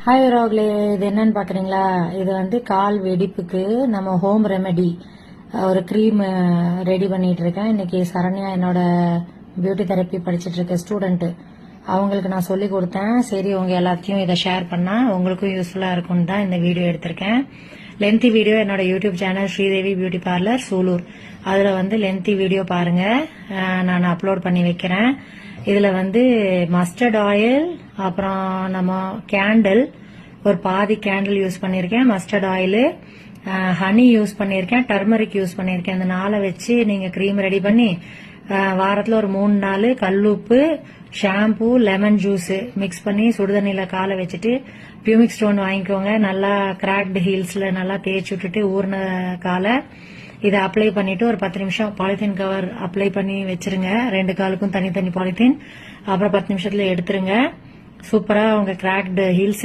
Hi ரோக்லே, இது என்னன்னு பாக்குறீங்களா? இது வந்து கால் வெடிப்புக்கு நம்ம ஹோம் ரெமெடி ஒரு க்ரீம் ரெடி பண்ணிட்டு இருக்கேன். இன்னைக்கு சரண்யா என்னோட பியூட்டி தெரப்பி படிச்சுட்டு இருக்க ஸ்டூடெண்ட், அவங்களுக்கு நான் சொல்லி கொடுத்தேன். சரி, உங்க எல்லாத்தையும் இதை ஷேர் பண்ணா உங்களுக்கும் யூஸ்ஃபுல்லா இருக்கும்னு தான் இந்த வீடியோ எடுத்திருக்கேன். லென்த்தி வீடியோ என்னோட YouTube channel Sridevi beauty parlour Sulur, அதுல வந்து லென்த்தி வீடியோ பாருங்க, நான் அப்லோட் பண்ணி வைக்கிறேன். இதுல வந்து மஸ்டர்ட் ஆயில், அப்புறம் நம்ம கேண்டில், ஒரு பாதி கேண்டில் யூஸ் பண்ணிருக்கேன், மஸ்டர்ட் ஆயில், ஹனி யூஸ் பண்ணிருக்கேன், டர்மரிக் யூஸ் பண்ணிருக்கேன். இந்த 4 வச்சு நீங்க கிரீம் ரெடி பண்ணி வாரத்துல ஒரு 3 நாள் கல்லுப்பு, ஷாம்பு, லெமன் ஜூஸ் மிக்ஸ் பண்ணி சுடுதண்ணில காலை வச்சுட்டு பியூமிக் ஸ்டோன் வாங்கிக்கோங்க. நல்லா கிராக்டு ஹீல்ஸ்ல நல்லா தேய்ச்சி விட்டுட்டு ஊர்ன காலை இதை அப்ளை பண்ணிட்டு ஒரு 10 நிமிஷம் பாலித்தீன் கவர் அப்ளை பண்ணி வச்சிருங்க. 2 காலுக்கும் தனித்தனி பாலித்தீன். அப்புறம் 10 நிமிஷத்துல எடுத்துருங்க. சூப்பரா உங்க கிராக்டு ஹீல்ஸ்